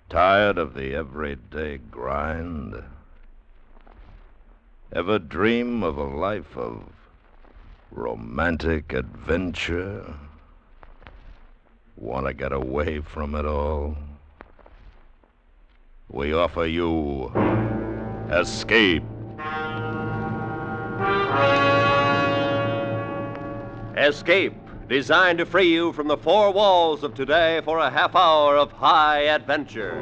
Tired of the everyday grind? Ever dream of a life of romantic adventure? Want to get away from it all? We offer you Escape. Escape, designed to free you from the four walls of today for a half hour of high adventure.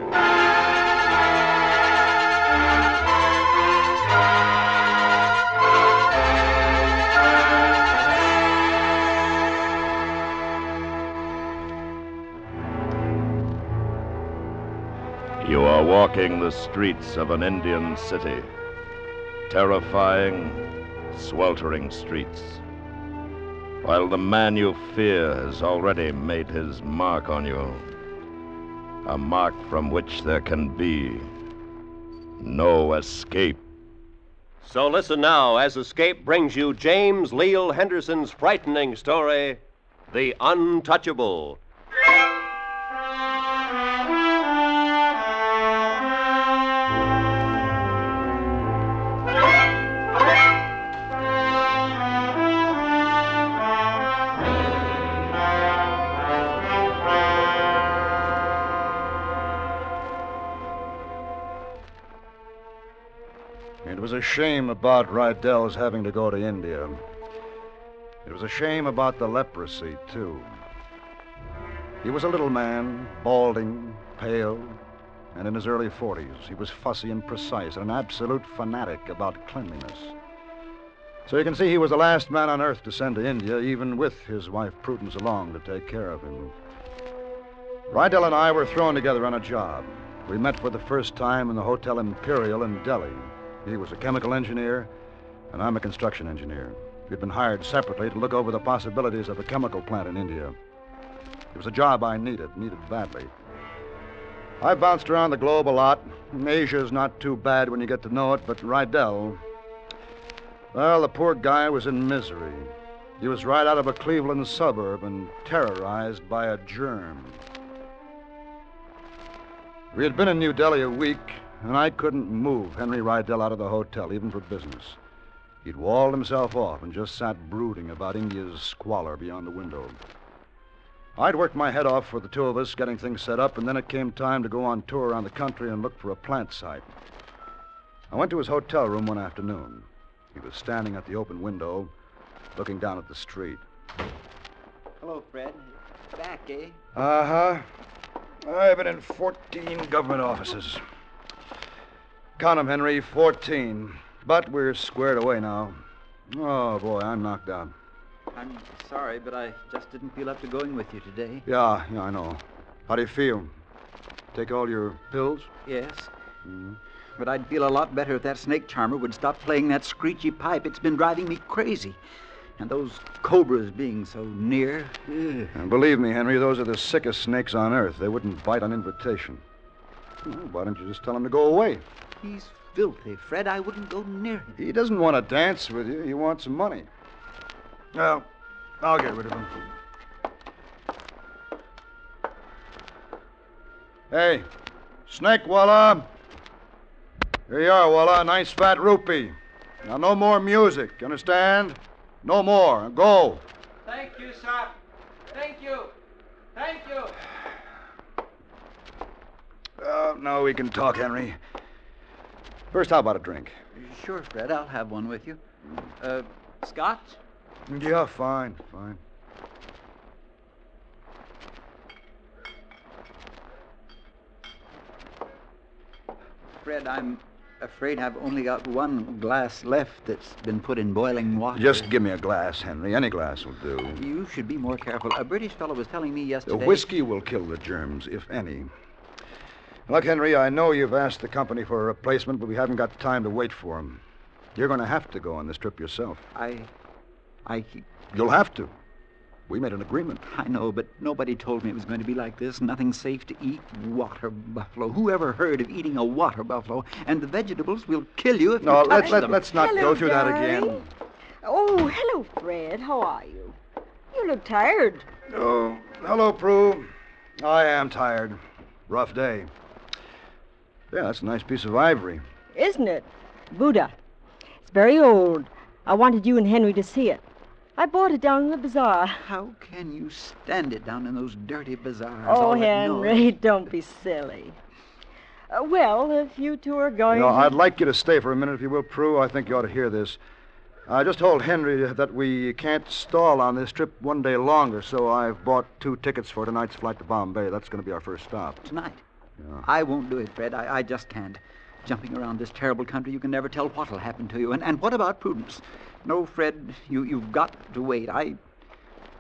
You are walking the streets of an Indian city. Terrifying, sweltering streets. While the man you fear has already made his mark on you. A mark from which there can be no escape. So listen now as Escape brings you James Leal Henderson's frightening story, The Untouchable. It was a shame about Rydell's having to go to India. It was a shame about the leprosy, too. He was a little man, balding, pale, and in his early 40s. He was fussy and precise and an absolute fanatic about cleanliness. So you can see he was the last man on earth to send to India, even with his wife Prudence along to take care of him. Rydell and I were thrown together on a job. We met for the first time in the Hotel Imperial in Delhi. He was a chemical engineer, and I'm a construction engineer. We'd been hired separately to look over the possibilities of a chemical plant in India. It was a job I needed badly. I bounced around the globe a lot. Asia's not too bad when you get to know it, but Rydell, well, the poor guy was in misery. He was right out of a Cleveland suburb and terrorized by a germ. We had been in New Delhi a week, and I couldn't move Henry Rydell out of the hotel, even for business. He'd walled himself off and just sat brooding about India's squalor beyond the window. I'd worked my head off for the two of us, getting things set up, and then it came time to go on tour around the country and look for a plant site. I went to his hotel room one afternoon. He was standing at the open window, looking down at the street. Hello, Fred. Back, eh? Uh-huh. I've been in 14 government offices. Count 'em, Henry, 14. But we're squared away now. Oh, boy, I'm knocked out. I'm sorry, but I just didn't feel up to going with you today. Yeah, I know. How do you feel? Take all your pills? Yes. But I'd feel a lot better if that snake charmer would stop playing that screechy pipe. It's been driving me crazy. And those cobras being so near. Ugh. And believe me, Henry, those are the sickest snakes on earth. They wouldn't bite on invitation. Well, why don't you just tell him to go away? He's filthy, Fred. I wouldn't go near him. He doesn't want to dance with you. He wants money. Well, I'll get rid of him. Hey, Snake Walla. Here you are, Walla. Nice fat rupee. Now, no more music. You understand? No more. Go. Thank you, sir. Thank you. Thank you. Now we can talk, Henry. First, how about a drink? Sure, Fred. I'll have one with you. Scotch? Yeah, fine. Fred, I'm afraid I've only got one glass left that's been put in boiling water. Just give me a glass, Henry. Any glass will do. You should be more careful. A British fellow was telling me yesterday... The whiskey will kill the germs, if any. Look, Henry, I know you've asked the company for a replacement, but we haven't got time to wait for him. You're going to have to go on this trip yourself. You'll have to. We made an agreement. I know, but nobody told me it was going to be like this. Nothing safe to eat. Water buffalo. Who ever heard of eating a water buffalo? And the vegetables will kill you if you touch them. Let's not Hello, go through that darling. again. Oh, hello, Fred. How are you? You look tired. Oh, hello, Prue. I am tired. Rough day. Yeah, that's a nice piece of ivory. Isn't it? Buddha. It's very old. I wanted you and Henry to see it. I bought it down in the bazaar. How can you stand it down in those dirty bazaars? Oh, all that Henry, noise? don't be silly. Well, if you two are going You know, to... I'd like you to stay for a minute, if you will, Prue. I think you ought to hear this. I just told Henry that we can't stall on this trip one day longer, so I've bought 2 tickets for tonight's flight to Bombay. That's going to be our first stop. Tonight. Yeah. I won't do it, Fred. I just can't. Jumping around this terrible country, you can never tell what'll happen to you. And what about Prudence? No, Fred, you've got to wait. I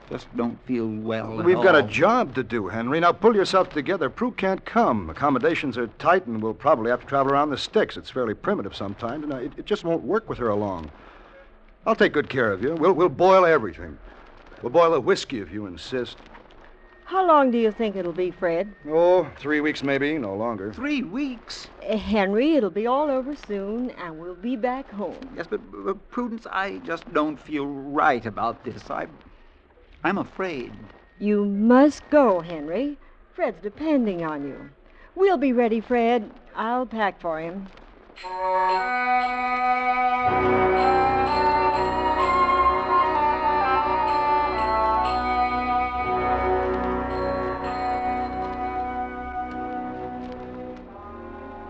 just don't feel well at We've got a all. job to do, Henry. Now pull yourself together. Prue can't come. Accommodations are tight, and we'll probably have to travel around the sticks. It's fairly primitive sometimes, and it just won't work with her along. I'll take good care of you. We'll boil everything. We'll boil the whiskey if you insist. How long do you think it'll be, Fred? Oh, 3 weeks maybe, no longer. 3 weeks? Henry, it'll be all over soon, and we'll be back home. Yes, but Prudence, I just don't feel right about this. I'm afraid. You must go, Henry. Fred's depending on you. We'll be ready, Fred. I'll pack for him.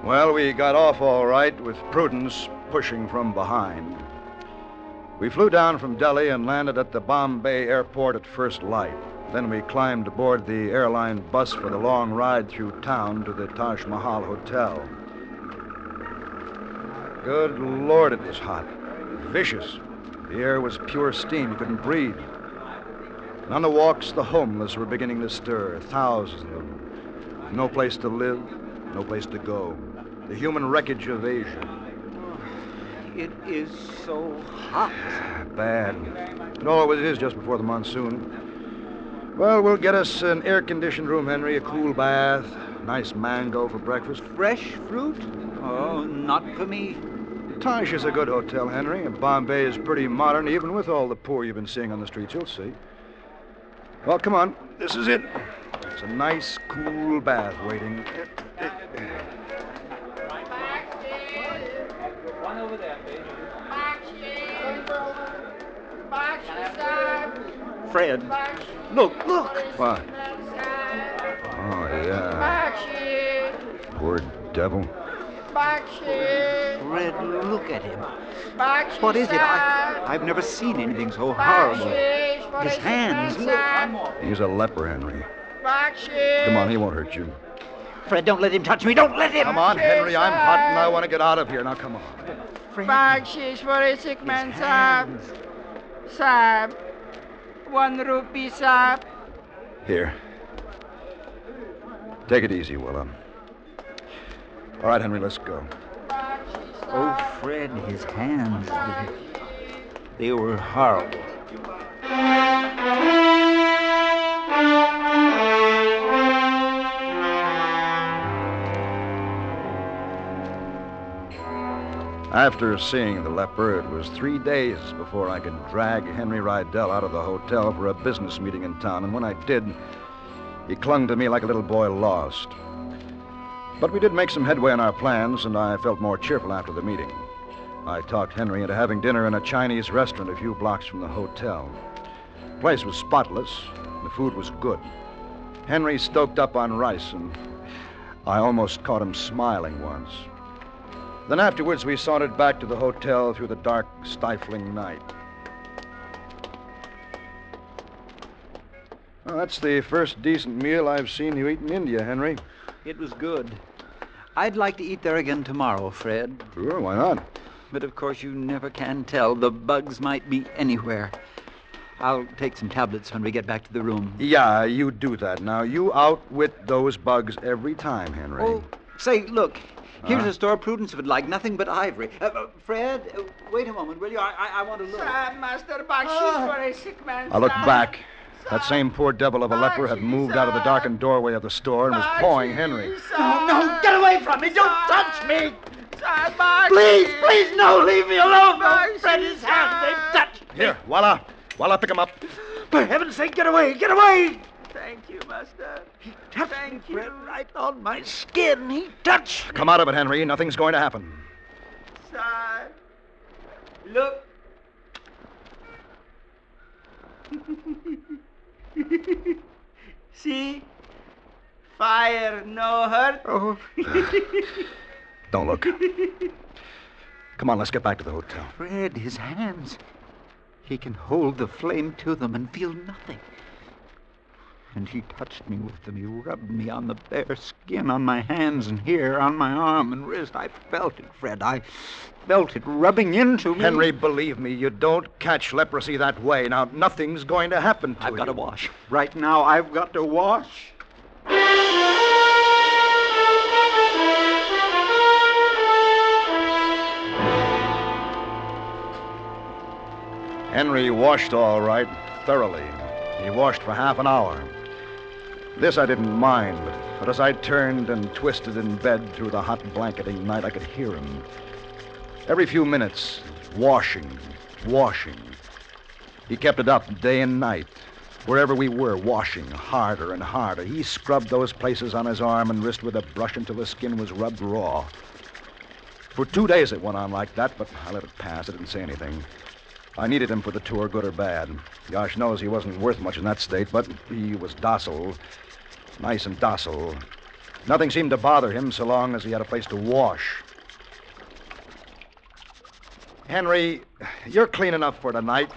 Well, we got off all right with Prudence pushing from behind. We flew down from Delhi and landed at the Bombay airport at first light. Then we climbed aboard the airline bus for the long ride through town to the Taj Mahal Hotel. Good Lord, it was hot. Vicious. The air was pure steam. You couldn't breathe. And on the walks, the homeless were beginning to stir. Thousands of them. No place to live, no place to go. The human wreckage of Asia. It is so hot. Bad. No, it is just before the monsoon. Well, we'll get us an air-conditioned room, Henry, a cool bath, nice mango for breakfast. Fresh fruit? Oh, not for me. Taj is a good hotel, Henry, and Bombay is pretty modern, even with all the poor you've been seeing on the streets. You'll see. Well, come on. This is it. It's a nice, cool bath waiting. One over there, please. Fred, look. What? Oh, yeah. Poor devil. Fred, look at him. What is it? I've never seen anything so horrible. His hands, look. He's a leper, Henry. Come on, he won't hurt you. Fred, don't let him touch me. Don't let him. Come on, Henry, I'm hot and I want to get out of here. Now, come on. Fred. Bakshish for a sick man, His Sahib. hands. Sahib. 1 rupee, Sahib. Here. Take it easy, Willa. All right, Henry, let's go. Oh, Fred, his hands. They were horrible. After seeing the leper, it was 3 days before I could drag Henry Rydell out of the hotel for a business meeting in town. And when I did, he clung to me like a little boy lost. But we did make some headway in our plans, and I felt more cheerful after the meeting. I talked Henry into having dinner in a Chinese restaurant a few blocks from the hotel. The place was spotless. The food was good. Henry stoked up on rice, and I almost caught him smiling once. Then afterwards, we sauntered back to the hotel through the dark, stifling night. Well, that's the first decent meal I've seen you eat in India, Henry. It was good. I'd like to eat there again tomorrow, Fred. Sure, why not? But of course, you never can tell. The bugs might be anywhere. I'll take some tablets when we get back to the room. Yeah, you do that. Now, you outwit those bugs every time, Henry. Oh, say, look. Here's a store Prudence would like, nothing but ivory. Fred, wait a moment, will you? I want to look. Sahib, Master Bakshish for a sick man. I looked Sahib. back. That same poor devil of a leper had moved out of the darkened doorway of the store and was pawing Henry. No, get away from me! Don't touch me! Sahib, Bakshish. Please, no, leave me alone! No, Bakshish, Fred, his hands, they've touched me. Here, Walla, pick him up. For heaven's sake, get away! Get away! Thank you, Master. He touched Thank me, Fred, you. right on my skin. He touched me. Come out of it, Henry. Nothing's going to happen. Sir, look. See? Fire, no hurt. Oh. Don't look. Come on, let's get back to the hotel. Fred, his hands. He can hold the flame to them and feel nothing. And he touched me with them. He rubbed me on the bare skin, on my hands and here, on my arm and wrist. I felt it, Fred. I felt it rubbing into me. Henry, believe me, you don't catch leprosy that way. Now, nothing's going to happen to you. I've got to wash. Right now, I've got to wash. Henry washed all right, thoroughly. He washed for half an hour. This I didn't mind, but as I turned and twisted in bed through the hot blanketing night, I could hear him. Every few minutes, washing. He kept it up day and night. Wherever we were, washing harder and harder. He scrubbed those places on his arm and wrist with a brush until the skin was rubbed raw. For 2 days it went on like that, but I let it pass. I didn't say anything. I needed him for the tour, good or bad. Gosh knows he wasn't worth much in that state, but he was docile. Nice and docile. Nothing seemed to bother him so long as he had a place to wash. Henry, you're clean enough for tonight.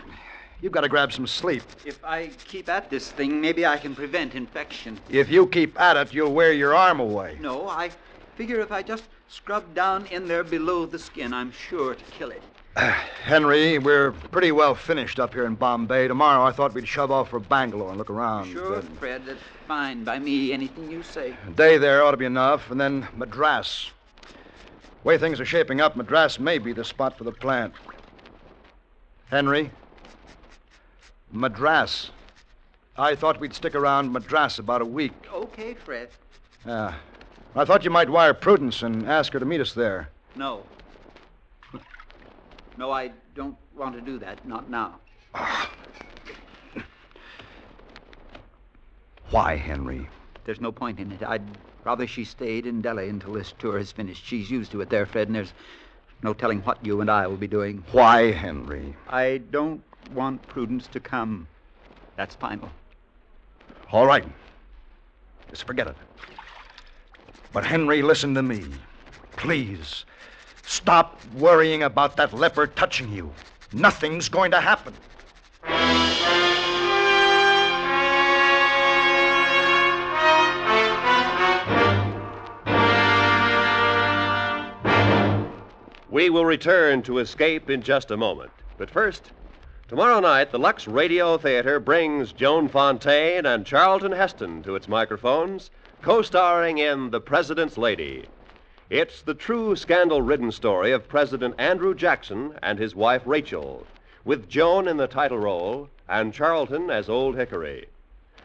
You've got to grab some sleep. If I keep at this thing, maybe I can prevent infection. If you keep at it, you'll wear your arm away. No, I figure if I just scrub down in there below the skin, I'm sure to kill it. Henry, we're pretty well finished up here in Bombay. Tomorrow I thought we'd shove off for Bangalore and look around. Sure, Fred, that's fine by me. Anything you say. A day there ought to be enough, and then Madras. The way things are shaping up, Madras may be the spot for the plant. Henry? Madras. I thought we'd stick around Madras about a week. Okay, Fred. I thought you might wire Prudence and ask her to meet us there. No. No, I don't want to do that. Not now. Why, Henry? There's no point in it. I'd rather she stayed in Delhi until this tour is finished. She's used to it there, Fred, and there's no telling what you and I will be doing. Why, Henry? I don't want Prudence to come. That's final. All right. Just forget it. But, Henry, listen to me. Please. Stop worrying about that leper touching you. Nothing's going to happen. We will return to Escape in just a moment. But first, tomorrow night, the Lux Radio Theater brings Joan Fontaine and Charlton Heston to its microphones, co-starring in The President's Lady. It's the true scandal-ridden story of President Andrew Jackson and his wife Rachel, with Joan in the title role and Charlton as Old Hickory.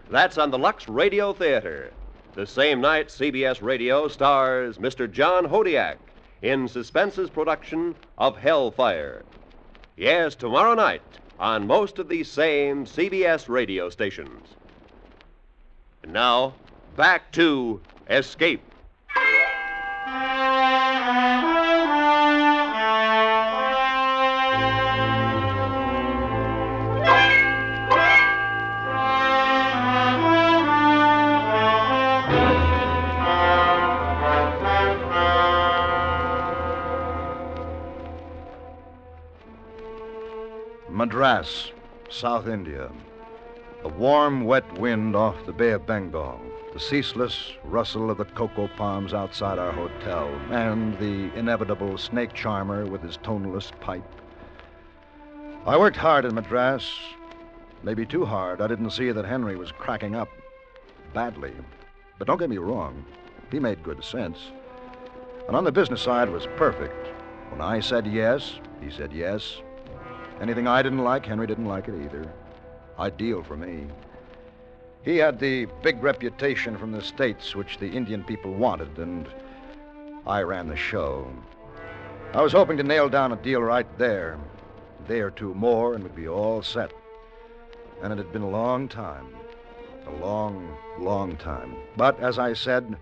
That's on the Lux Radio Theater. The same night, CBS Radio stars Mr. John Hodiak in Suspense's production of Hellfire. Yes, tomorrow night on most of these same CBS radio stations. And now, back to Escape. Madras, South India. A warm, wet wind off the Bay of Bengal. The ceaseless rustle of the cocoa palms outside our hotel. And the inevitable snake charmer with his toneless pipe. I worked hard in Madras. Maybe too hard. I didn't see that Henry was cracking up. Badly. But don't get me wrong. He made good sense. And on the business side was perfect. When I said yes, he said yes. Anything I didn't like, Henry didn't like it either. Ideal for me. He had the big reputation from the States, which the Indian people wanted, and I ran the show. I was hoping to nail down a deal right there. A day or two more, and we'd be all set. And it had been a long time. A long, long time. But, as I said,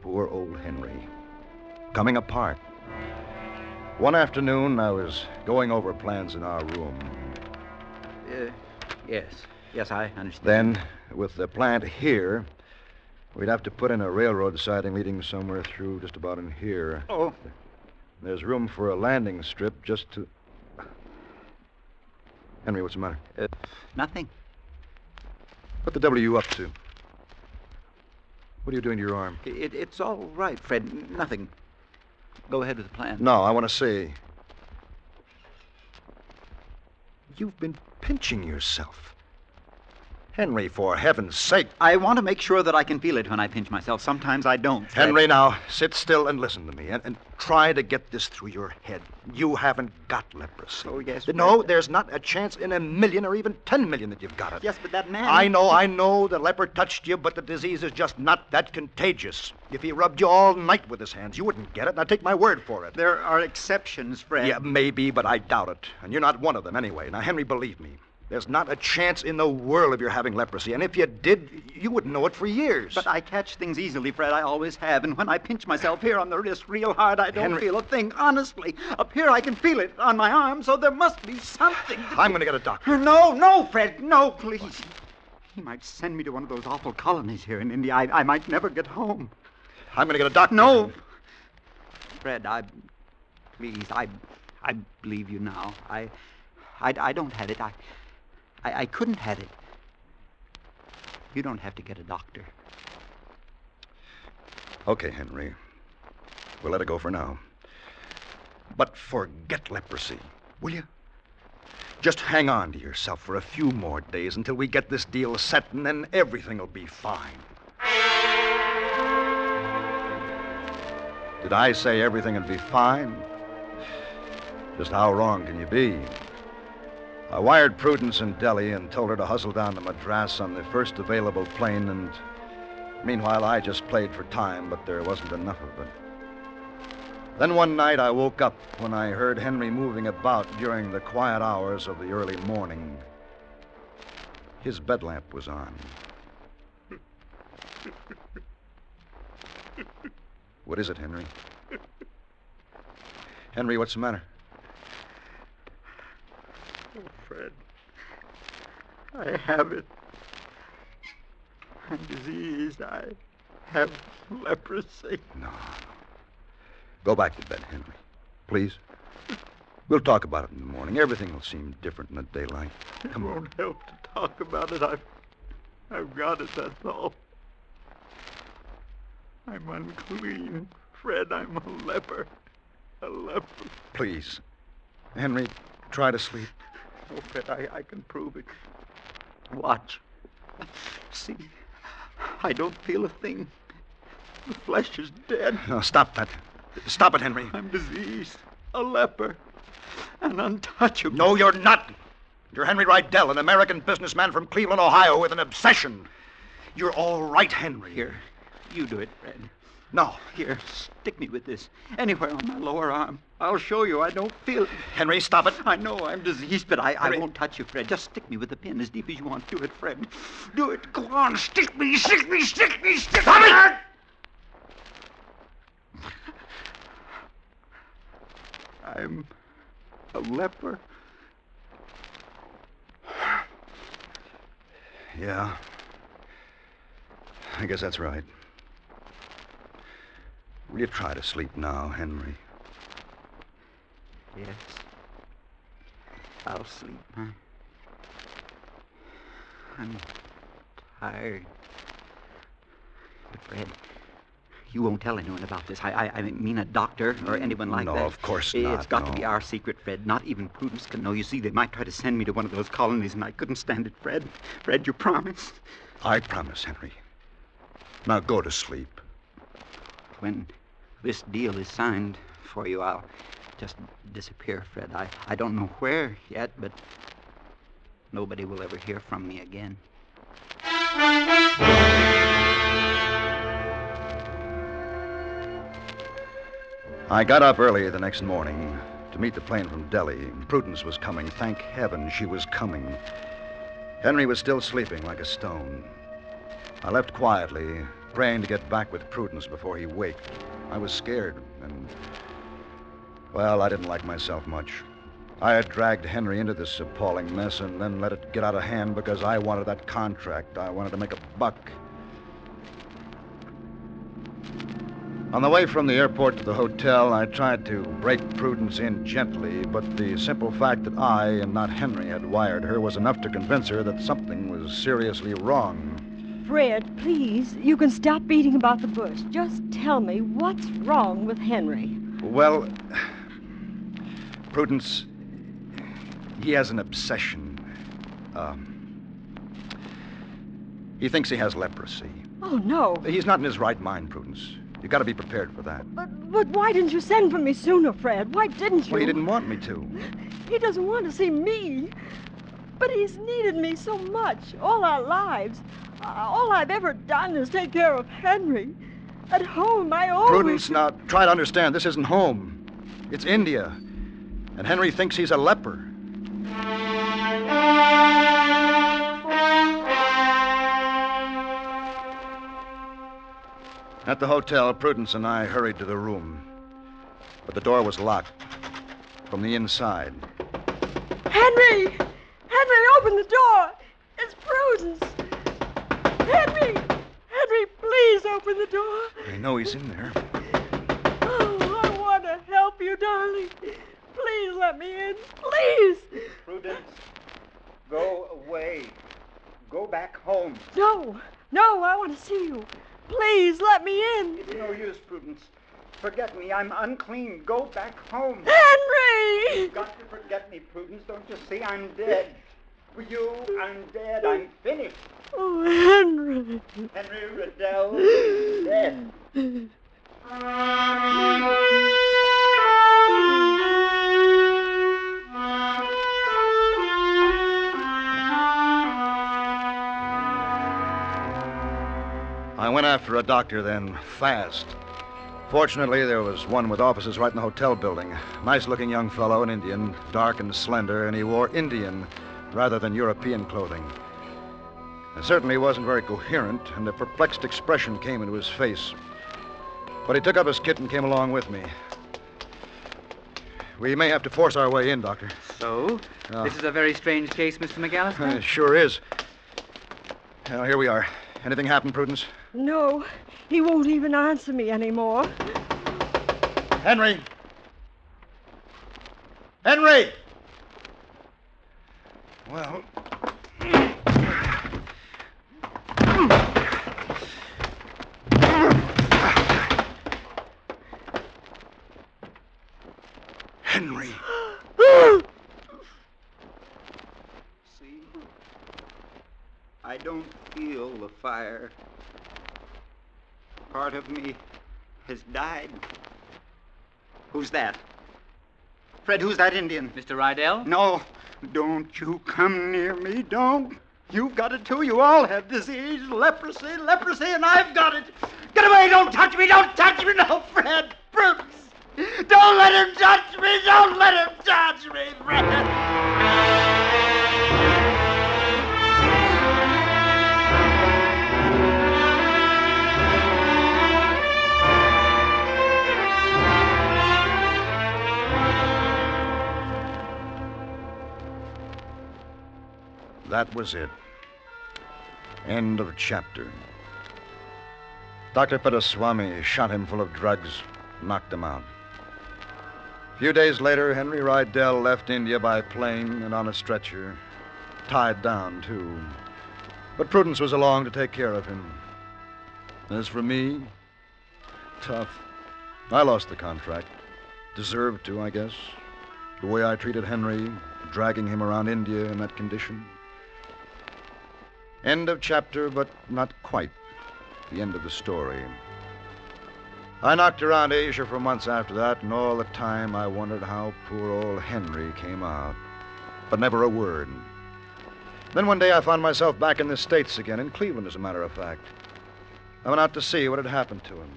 poor old Henry. Coming apart. One afternoon, I was going over plans in our room. Yes, I understand. Then, with the plant here, we'd have to put in a railroad siding leading somewhere through just about in here. Oh. There's room for a landing strip just to... Henry, what's the matter? Nothing. What the devil are you up to? What are you doing to your arm? It's all right, Fred. Nothing. Go ahead with the plan. No, I want to see. You've been pinching yourself. Henry, for heaven's sake. I want to make sure that I can feel it when I pinch myself. Sometimes I don't, Fred. Henry, now, sit still and listen to me. And try to get this through your head. You haven't got leprosy. Oh, yes, No, Fred. there's not a chance in 1,000,000 or even 10,000,000 that you've got it. Yes, but that man... I know the leper touched you, but the disease is just not that contagious. If he rubbed you all night with his hands, you wouldn't get it, and I take my word for it. There are exceptions, Fred. Yeah, maybe, but I doubt it. And you're not one of them anyway. Now, Henry, believe me. There's not a chance in the world of your having leprosy. And if you did, you wouldn't know it for years. But I catch things easily, Fred. I always have. And when I pinch myself here on the wrist real hard, I don't Henry... feel a thing. Honestly. Up here, I can feel it on my arm, so there must be something. I'm going to get a doctor. No, Fred. No, please. He might send me to one of those awful colonies here in India. I might never get home. I'm going to get a doctor. No. Fred, please, I believe you now. I don't have it. I couldn't have it. You don't have to get a doctor. Okay, Henry. We'll let it go for now. But forget leprosy, will you? Just hang on to yourself for a few more days until we get this deal set, and then everything will be fine. Did I say everything will be fine? Just how wrong can you be? I wired Prudence in Delhi and told her to hustle down to Madras on the first available plane, and meanwhile I just played for time, but there wasn't enough of it. Then one night I woke up when I heard Henry moving about during the quiet hours of the early morning. His bed lamp was on. What is it, Henry? Henry, what's the matter? Oh, Fred. I have it. I'm diseased. I have leprosy. No. Go back to bed, Henry. Please. We'll talk about it in the morning. Everything will seem different in the daylight. It won't help to talk about it. I've got it, that's all. I'm unclean. Fred, I'm a leper. A leper. Please. Henry, try to sleep. Oh, Fred, I can prove it. Watch. See, I don't feel a thing. The flesh is dead. No, stop that. Stop it, Henry. I'm diseased. A leper. An untouchable. No, you're not. You're Henry Rydell, an American businessman from Cleveland, Ohio, with an obsession. You're all right, Henry. Here, you do it, Fred. No. Here, stick me with this. Anywhere on my lower arm. I'll show you I don't feel it. Henry, stop it. I know I'm diseased, but I won't touch you, Fred. Just stick me with the pin as deep as you want. Do it, Fred. Do it. Go on. Stick me. Stop it! I'm a leper. Yeah. I guess that's right. Will you try to sleep now, Henry? Yes. I'll sleep. I'm tired. But, Fred, you won't tell anyone about this. I mean a doctor or anyone like that. No, of course not. It's got to be our secret, Fred. Not even Prudence can know. You see, they might try to send me to one of those colonies, and I couldn't stand it, Fred. Fred, you promise? I promise, Henry. Now go to sleep. When this deal is signed for you, I'll just disappear, Fred. I don't know where yet, but nobody will ever hear from me again. I got up early the next morning to meet the plane from Delhi. Prudence was coming. Thank heaven she was coming. Henry was still sleeping like a stone. I left quietly, praying to get back with Prudence before he waked. I was scared, and, well, I didn't like myself much. I had dragged Henry into this appalling mess and then let it get out of hand because I wanted that contract. I wanted to make a buck. On the way from the airport to the hotel, I tried to break Prudence in gently, but the simple fact that I and not Henry had wired her was enough to convince her that something was seriously wrong. Fred, please, you can stop beating about the bush. Just tell me what's wrong with Henry. Well, Prudence, he has an obsession. He thinks he has leprosy. Oh, no. He's not in his right mind, Prudence. You got to be prepared for that. But why didn't you send for me sooner, Fred? Why didn't you? Well, he didn't want me to. He doesn't want to see me. But he's needed me so much, all our lives. All I've ever done is take care of Henry. At home, I always... Prudence, now, try to understand. This isn't home. It's India. And Henry thinks he's a leper. At the hotel, Prudence and I hurried to the room. But the door was locked from the inside. Henry! Henry, open the door! It's Prudence! Henry! Henry, please open the door! I know he's in there. Oh, I want to help you, darling. Please let me in. Please! Prudence, go away. Go back home. No, I want to see you. Please let me in. It's no use, Prudence. Forget me. I'm unclean. Go back home. Henry! You've got to forget me, Prudence. Don't you see? I'm dead. For you, I'm dead. I'm finished. Oh, Henry. Henry Riddell is dead. I went after a doctor then, fast. Fortunately, there was one with offices right in the hotel building. Nice-looking young fellow, an Indian, dark and slender, and he wore Indian rather than European clothing. It certainly wasn't very coherent, and a perplexed expression came into his face. But he took up his kit and came along with me. We may have to force our way in, Doctor. So? This is a very strange case, Mr. McAllister? It sure is. Well, here we are. Anything happened, Prudence? No, he won't even answer me anymore. Henry! Henry! Well... Henry! See? I don't feel the fire. Part of me has died. Who's that? Fred, who's that Indian? Mr. Rydell? No, don't you come near me, don't. You've got it too. You all have disease, leprosy, and I've got it. Get away, don't touch me, no, Fred, Prudence. Don't let him touch me, Fred. That was it. End of chapter. Dr. Pedaswamy shot him full of drugs, knocked him out. A few days later, Henry Rydell left India by plane and on a stretcher, tied down, too. But Prudence was along to take care of him. As for me, tough. I lost the contract. Deserved to, I guess. The way I treated Henry, dragging him around India in that condition. End of chapter, but not quite the end of the story. I knocked around Asia for months after that, and all the time I wondered how poor old Henry came out. But never a word. Then one day I found myself back in the States again, in Cleveland, as a matter of fact. I went out to see what had happened to him.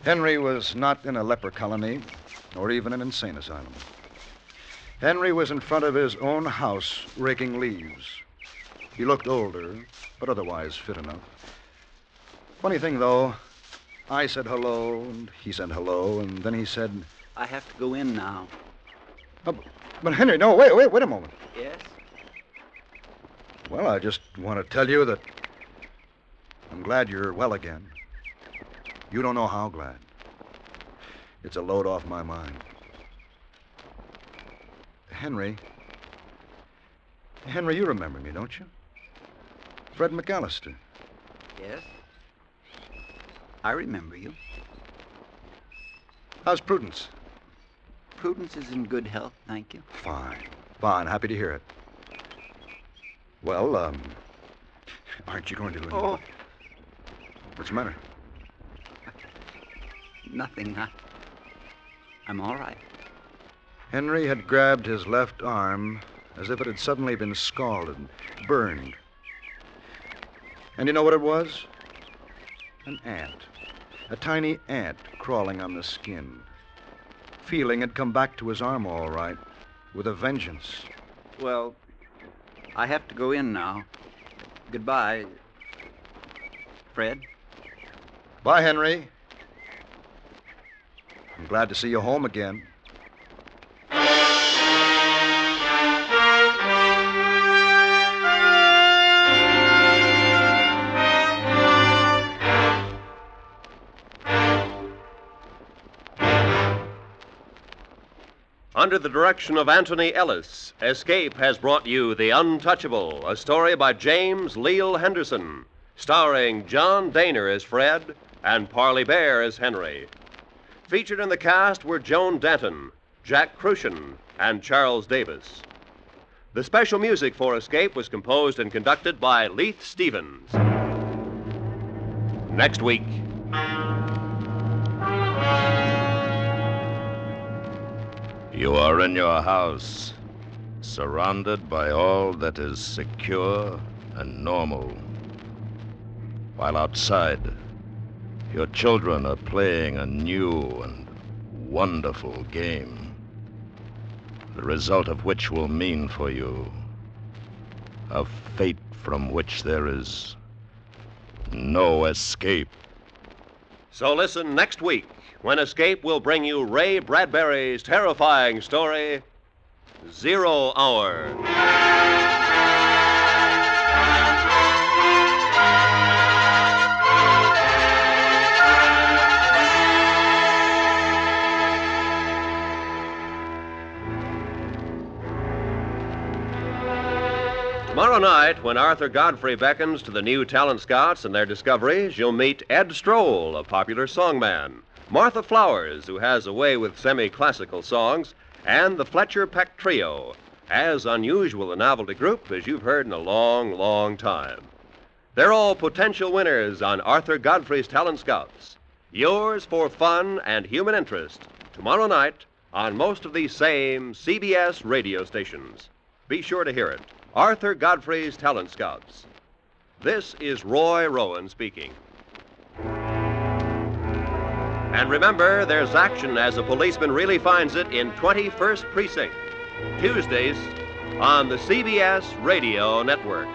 Henry was not in a leper colony, or even an insane asylum. Henry was in front of his own house raking leaves. He looked older, but otherwise fit enough. Funny thing, though, I said hello, and he said hello, and then he said... I have to go in now. Oh, but Henry, no, wait a moment. Yes? Well, I just want to tell you that I'm glad you're well again. You don't know how glad. It's a load off my mind. Henry, you remember me, don't you? Fred McAllister. Yes? I remember you. How's Prudence? Prudence is in good health, thank you. Fine. Happy to hear it. Well, aren't you going to... Oh. What's the matter? Nothing. I'm all right. Henry had grabbed his left arm as if it had suddenly been scalded, burned. And you know what it was? An ant. A tiny ant crawling on the skin. Feeling had come back to his arm all right, with a vengeance. Well, I have to go in now. Goodbye, Fred. Bye, Henry. I'm glad to see you home again. Under the direction of Anthony Ellis, Escape has brought you The Untouchable, a story by James Leal Henderson, starring John Daner as Fred and Parley Bear as Henry. Featured in the cast were Joan Danton, Jack Crucian, and Charles Davis. The special music for Escape was composed and conducted by Leith Stevens. Next week. You are in your house, surrounded by all that is secure and normal. While outside, your children are playing a new and wonderful game, the result of which will mean for you a fate from which there is no escape. So listen next week when Escape will bring you Ray Bradbury's terrifying story, 0 Hour. Tomorrow night, when Arthur Godfrey beckons to the new talent scouts and their discoveries, you'll meet Ed Stroll, a popular songman, Martha Flowers, who has a way with semi-classical songs, and the Fletcher Peck Trio, as unusual a novelty group as you've heard in a long, long time. They're all potential winners on Arthur Godfrey's Talent Scouts. Yours for fun and human interest, tomorrow night on most of these same CBS radio stations. Be sure to hear it. Arthur Godfrey's Talent Scouts. This is Roy Rowan speaking. And remember, there's action as a policeman really finds it in 21st Precinct. Tuesdays on the CBS Radio Network.